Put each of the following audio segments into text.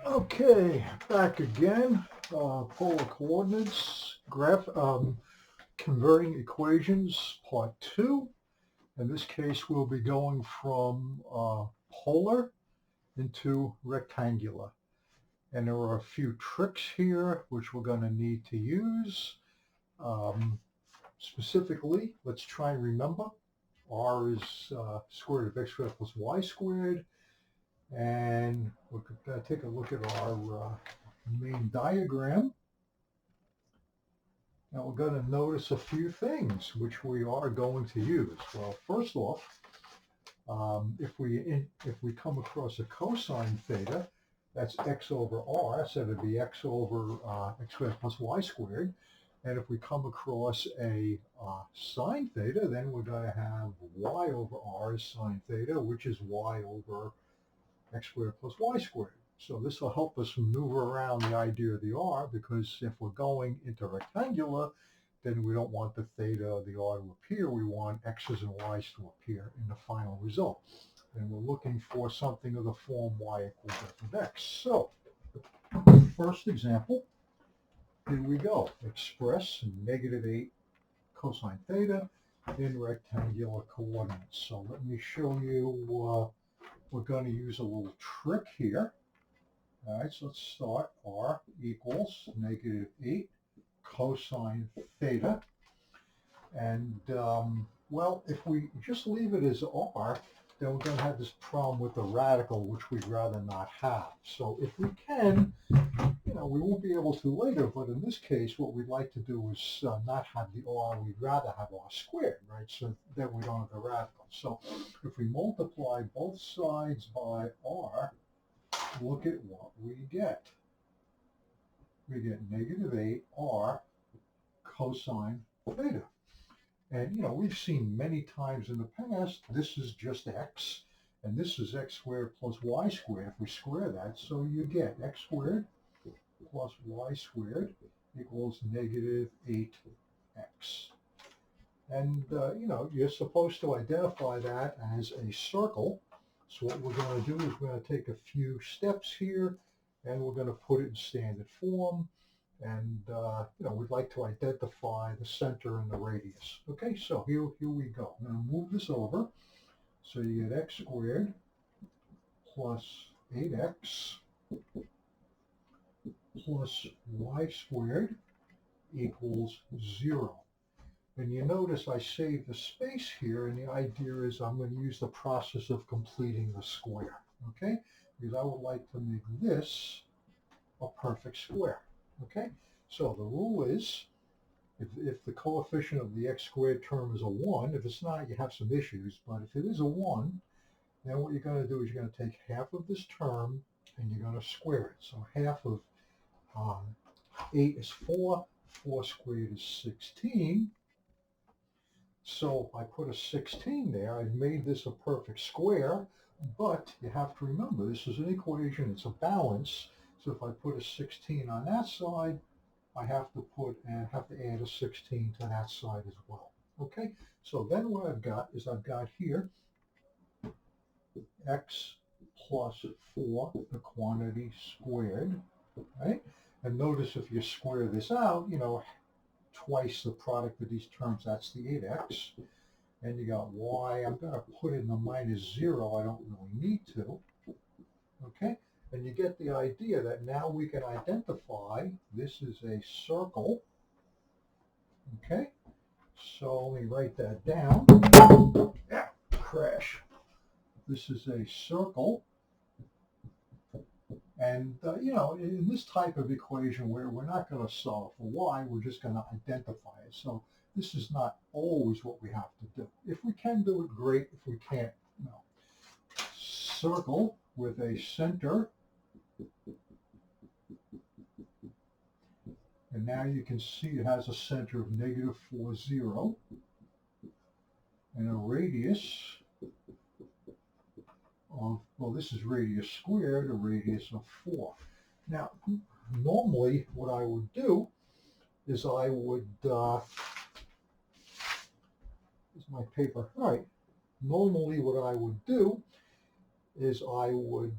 Okay, back again. Polar coordinates, converting equations, part two. In this case, we'll be going from polar into rectangular. And there are a few tricks here which we're going to need to use. Um, Specifically, let's try and remember r is square root of x squared plus y squared. And we're going to take a look at our main diagram. Now we're going to notice a few things which we are going to use. Well, first off, if we come across a cosine theta, that's x over r, so it'd be x over x squared plus y squared. And if we come across a sine theta, then we're going to have y over r is sine theta, which is y over x squared plus y squared. So this will help us maneuver around the idea of the r, because if we're going into rectangular, then we don't want the theta or the r to appear. We want x's and y's to appear in the final result. And we're looking for something of the form y equals f of x. So, first example, here we go. Express -8 cosine theta in rectangular coordinates. So let me show you, we're going to use a little trick here. All right, so let's start. R equals -8 cosine theta. And, well, if we just leave it as R, then we're going to have this problem with the radical, which we'd rather not have. So if we can, we won't be able to later, but in this case, what we'd like to do is not have the R. We'd rather have R squared, right? So that we don't have the radical. So if we multiply both sides by R, look at what we get. We get -8 r cosine theta. And, we've seen many times in the past, this is just x, and this is x squared plus y squared if we square that. So you get x squared plus y squared equals -8x. And, you're supposed to identify that as a circle. So what we're going to do is we're going to take a few steps here, and we're going to put it in standard form. And, we'd like to identify the center and the radius. Okay, so here we go. I'm going to move this over. So you get x squared plus 8x plus y squared equals 0. And you notice I saved the space here, and the idea is I'm going to use the process of completing the square, okay? Because I would like to make this a perfect square, okay? So the rule is, if the coefficient of the x squared term is a 1, if it's not, you have some issues, but if it is a 1, then what you're going to do is you're going to take half of this term and you're going to square it. So half of 8 is 4, 4 squared is 16. So I put a 16 there. I've made this a perfect square, but you have to remember this is an equation, it's a balance. So if I put a 16 on that side, I have to add a 16 to that side as well. Okay, so then what I've got is I've got here x plus 4, the quantity squared, right? And notice if you square this out, twice the product of these terms, that's the 8x. And you got y, I'm going to put in the -0, I don't really need to. Okay, and you get the idea that now we can identify this is a circle. Okay, so let me write that down. Yeah, crash. This is a circle. And, in this type of equation where we're not going to solve for y, we're just going to identify it. So this is not always what we have to do. If we can do it, great. If we can't, no. Circle with a center. And now you can see it has a center of -4, 0. And a radius of, well, this is radius squared, a radius of 4. Now, normally what I would do is I would, is my paper, all right. Normally what I would do is I would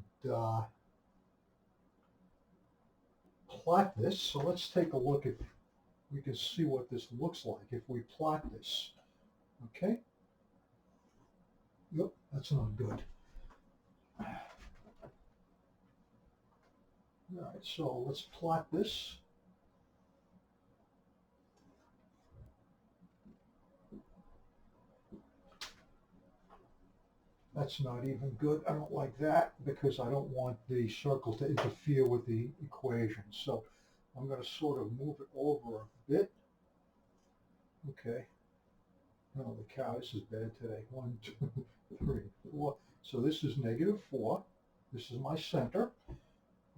plot this. So let's take a look at, we can see what this looks like if we plot this. Okay. Yep, that's not good. All right, so let's plot this. That's not even good. I don't like that because I don't want the circle to interfere with the equation. So I'm going to sort of move it over a bit. Okay. Oh, the cow, this is bad today. 1, 2, 3, 4. So this is -4. This is my center.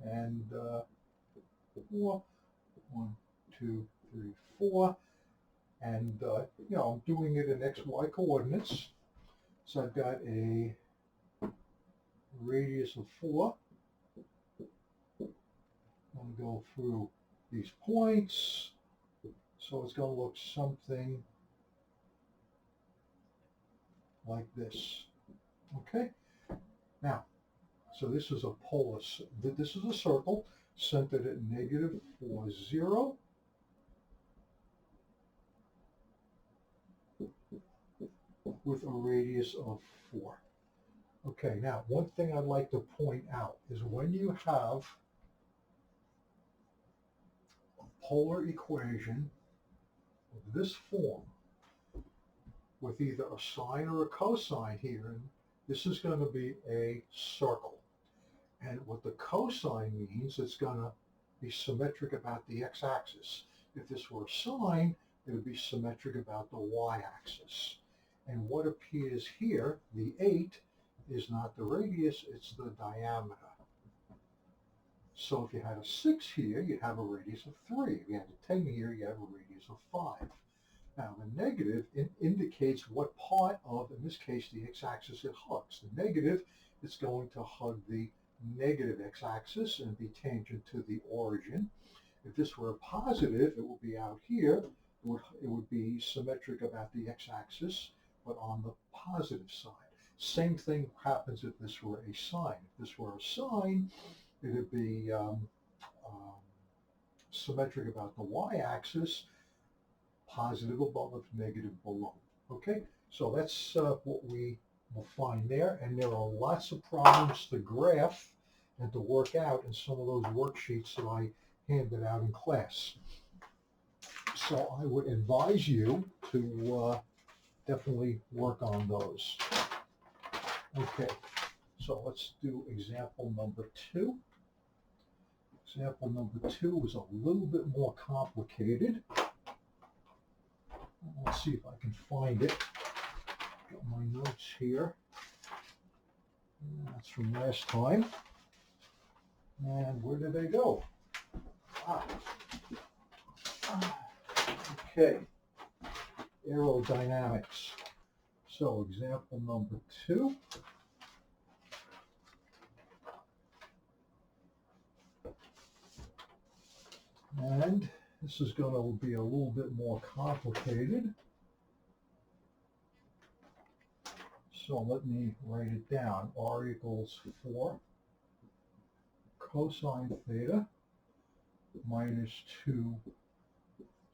And 4. 1, 2, 3, 4. And, I'm doing it in X, Y coordinates. So I've got a radius of 4. I'm going to go through these points. So it's going to look something like this. Okay? Now, so this is a polar, this is a circle centered at -4, 0. With a radius of 4. Okay, now one thing I'd like to point out is when you have a polar equation of this form with either a sine or a cosine here, and this is going to be a circle. And what the cosine means, it's going to be symmetric about the x-axis. If this were a sine, it would be symmetric about the y-axis. And what appears here, the 8, is not the radius, it's the diameter. So if you had a 6 here, you'd have a radius of 3. If you had a 10 here, you have a radius of 5. Now the negative indicates what part of, in this case, the x-axis it hugs. The negative, it's going to hug the negative x-axis and be tangent to the origin. If this were a positive, it would be out here. It would be symmetric about the x-axis, but on the positive side. Same thing happens if this were a sine. If this were a sine, it would be symmetric about the y-axis, positive above, negative below. Okay, so that's what we will find there. And there are lots of problems to graph and to work out in some of those worksheets that I handed out in class. So I would advise you to definitely work on those. Okay, so let's do example number 2. Example number 2 is a little bit more complicated. Let's see if I can find it. Got my notes here. That's from last time. And where did they go? Okay. Aerodynamics. So example number 2. And this is going to be a little bit more complicated. So let me write it down. R equals 4 cosine theta minus 2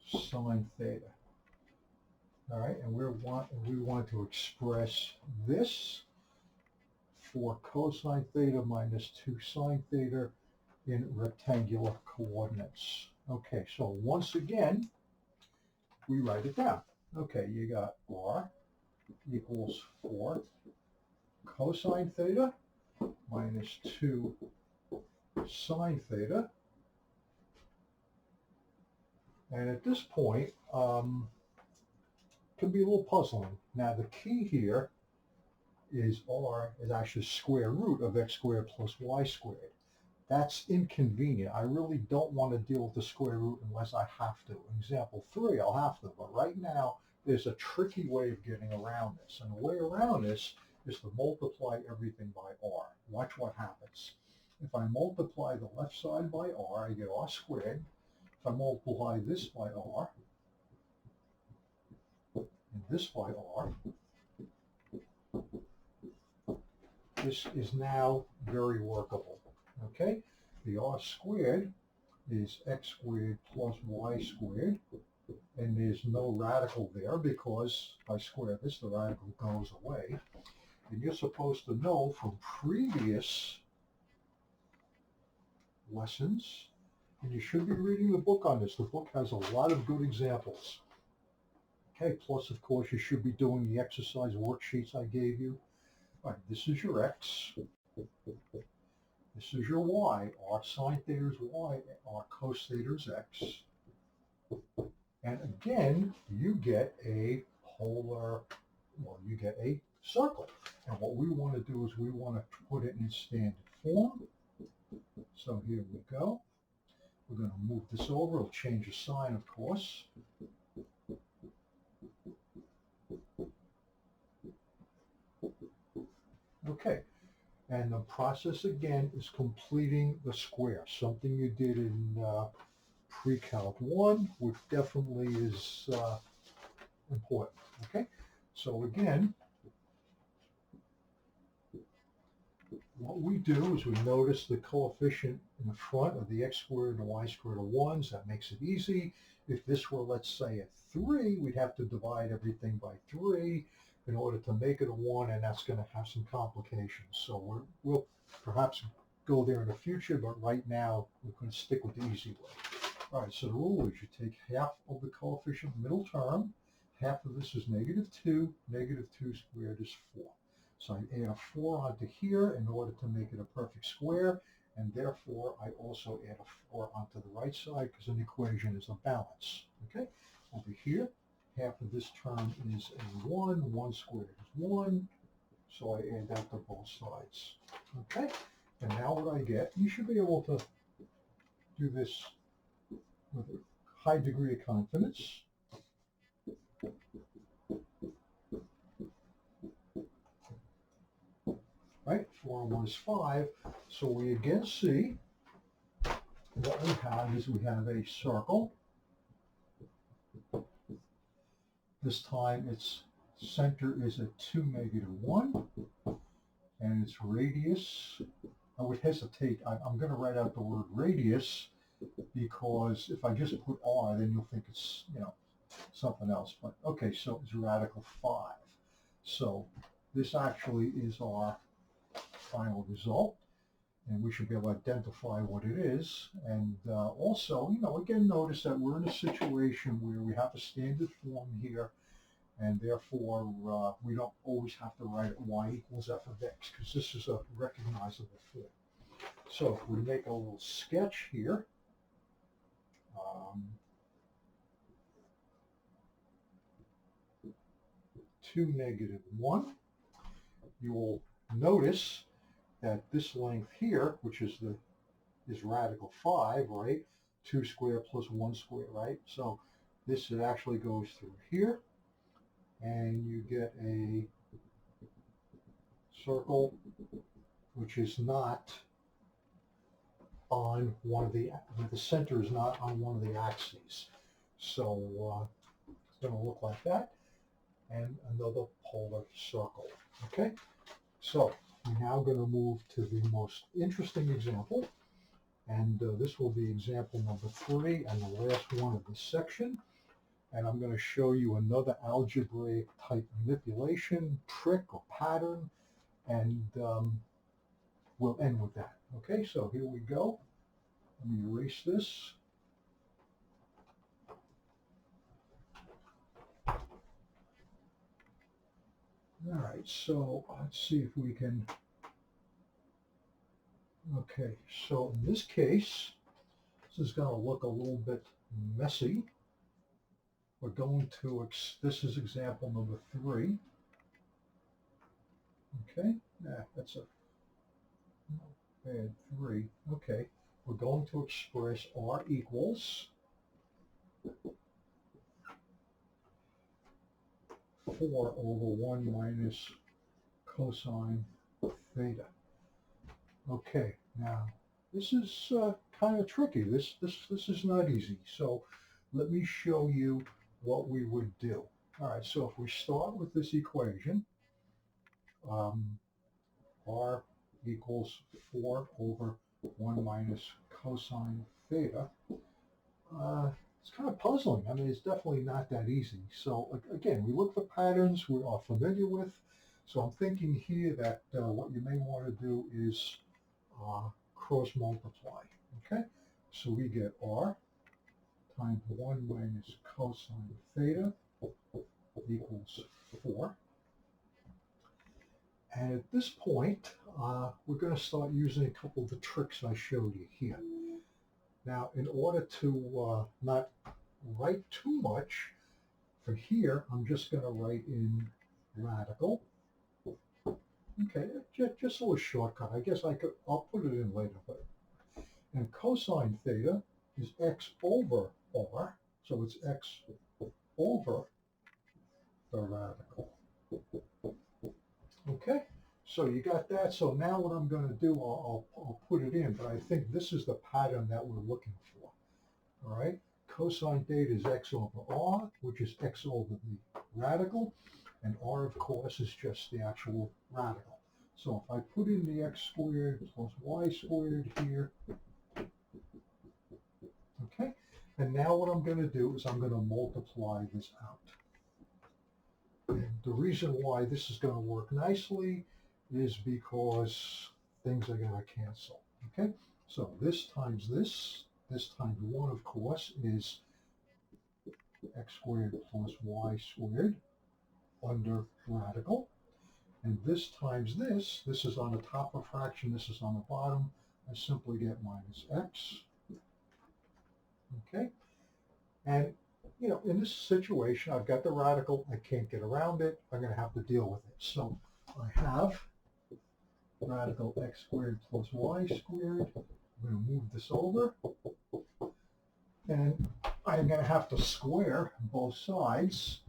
sine theta. All right, and we want to express this for cosine theta minus 2 sine theta in rectangular coordinates. Okay, so once again, we write it down. Okay, you got R equals 4 cosine theta minus 2 sine theta. And at this point, can be a little puzzling. Now the key here is R is actually square root of x squared plus y squared. That's inconvenient. I really don't want to deal with the square root unless I have to. In example 3, I'll have to, but right now there's a tricky way of getting around this. And the way around this is to multiply everything by R. Watch what happens. If I multiply the left side by R, I get R squared. If I multiply this by R, and this by R, this is now very workable. Okay, the R squared is x squared plus y squared, and there's no radical there because if I square this, the radical goes away. And you're supposed to know from previous lessons, and you should be reading the book on this. The book has a lot of good examples. Okay, plus of course you should be doing the exercise worksheets I gave you. All right, this is your x. This is your y. Arc sine theta is y. Arc cos theta is x. And again, you get a polar, well, you get a circle. And what we want to do is we want to put it in standard form. So here we go. We're going to move this over. It'll change the sign, of course. Okay. And the process, again, is completing the square, something you did in pre-calc 1, which definitely is important. Okay. So again, what we do is we notice the coefficient in the front of the x squared and the y squared are 1s. That makes it easy. If this were, let's say, a 3, we'd have to divide everything by 3 in order to make it a 1, and that's going to have some complications. So we'll perhaps go there in the future, but right now we're going to stick with the easy way. All right, so the rule is you take half of the coefficient middle term. Half of this is -2. -2 squared is 4. So I add a 4 onto here in order to make it a perfect square, and therefore I also add a 4 onto the right side because an equation is a balance. Okay, over here, half of this term is a 1. 1 squared is 1, so I add that to both sides. Okay, and now what I get, you should be able to do this with a high degree of confidence. Right, 4 and 1 is 5. So we again see what we have is we have a circle. This time its center is at 2, -1, and its radius, I would hesitate, I'm going to write out the word radius because if I just put r, then you'll think it's, something else. But okay, so it's radical 5. So this actually is our final result, and we should be able to identify what it is. And also, again, notice that we're in a situation where we have a standard form here, and therefore we don't always have to write y equals f of x, because this is a recognizable form. So if we make a little sketch here, 2, -1, you will notice that this length here, which is radical 5, right? 2 squared plus 1 squared, right? So this actually goes through here, and you get a circle which is not on one of the center is not on one of the axes. So it's going to look like that, and another polar circle. Okay, so we're now going to move to the most interesting example, and this will be example number 3 and the last one of this section. And I'm going to show you another algebraic type manipulation, trick or pattern, and we'll end with that. Okay, so here we go. Let me erase this. All right, so let's see if we can. Okay, so in this case, this is going to look a little bit messy. We're going to, this is example number 3. Okay, that's a bad 3. Okay, we're going to express r equals 4 over 1 minus cosine theta. Okay, now this is kind of tricky. This is not easy. So let me show you what we would do. All right, so if we start with this equation, r equals 4 over 1 minus cosine theta, it's kind of puzzling. I mean, it's definitely not that easy. So again, we look for patterns we are familiar with. So I'm thinking here that what you may want to do is cross multiply. Okay, so we get r times 1 minus cosine theta equals 4. And at this point, we're going to start using a couple of the tricks I showed you here. Now, in order to not write too much, for here, I'm just going to write in radical. Okay, just a little shortcut. I guess I'll put it in later. But and cosine theta is x over r, so it's x over the radical. Okay, so you got that. So now what I'm going to do, I'll put it in, but I think this is the pattern that we're looking for. All right, cosine theta is x over r, which is x over the radical, and r, of course, is just the actual radical. So if I put in the x squared plus y squared here, okay, and now what I'm going to do is I'm going to multiply this out. And the reason why this is going to work nicely is because things are going to cancel. Okay, so this times this times 1, of course, is x squared plus y squared under radical. And this times this is on the top of fraction, this is on the bottom. I simply get minus x. Okay, and you know, in this situation, I've got the radical. I can't get around it. I'm going to have to deal with it. So I have radical x squared plus y squared. I'm going to move this over. And I'm going to have to square both sides.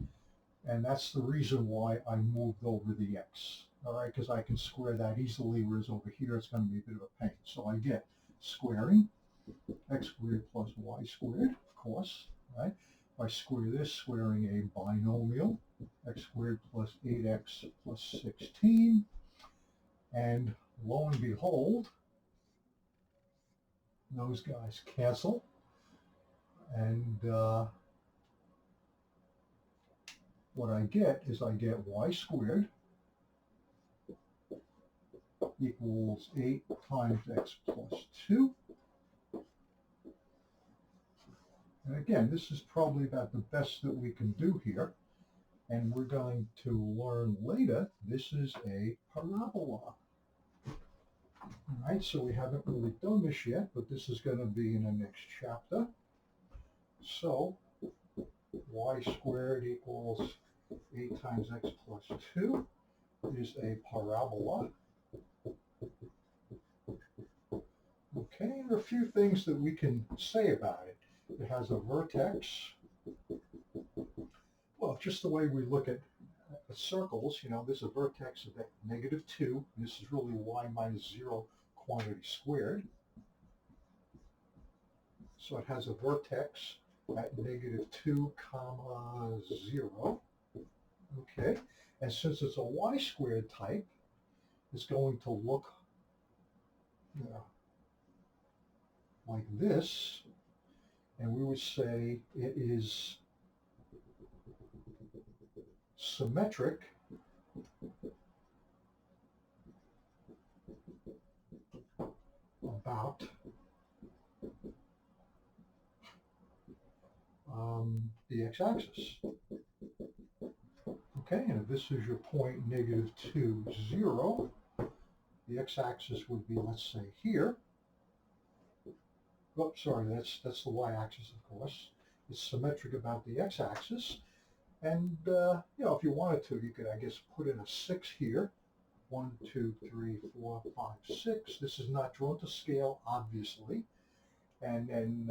And that's the reason why I moved over the x. All right, because I can square that easily, whereas over here it's going to be a bit of a pain. So I get squaring x squared plus y squared, of course, right? If I square this, squaring a binomial, x squared plus 8x plus 16, and lo and behold, those guys cancel, and what I get is I get y squared equals 8 times x plus 2. And again, this is probably about the best that we can do here. And we're going to learn later, this is a parabola. All right, so we haven't really done this yet, but this is going to be in the next chapter. So y squared equals 8 times x plus 2 is a parabola. Okay, and there are a few things that we can say about it. It has a vertex. Well, just the way we look at circles, you know, there's a vertex of -2. This is really y minus 0 quantity squared. So it has a vertex at -2, comma 0. Okay, and since it's a y squared type, it's going to look, you know, like this, and we would say it is symmetric about the x-axis. Okay, and if this is your point -2, 0, the x-axis would be, let's say, here. Oh, sorry, that's the y-axis, of course. It's symmetric about the x-axis. And, you know, if you wanted to, you could, I guess, put in a 6 here. 1, 2, 3, 4, 5, 6. This is not drawn to scale, obviously. And then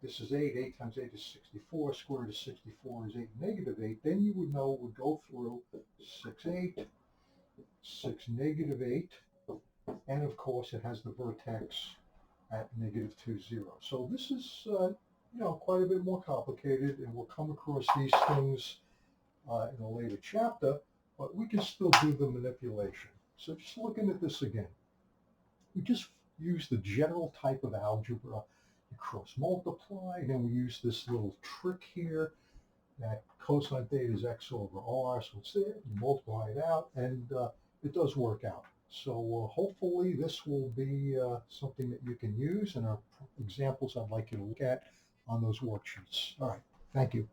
this is 8. 8 times 8 is 64. Square root of 64 is 8 -8. Then you would know it would go through 6, 8, 6, -8. And, of course, it has the vertex at -2, 0. So this is, you know, quite a bit more complicated, and we'll come across these things in a later chapter, but we can still do the manipulation. So just looking at this again, we just use the general type of algebra You cross multiply, and then we use this little trick here that cosine theta is x over r, so it's there, you multiply it out, and it does work out. So hopefully this will be something that you can use in our examples I'd like you to look at on those worksheets. All right, thank you.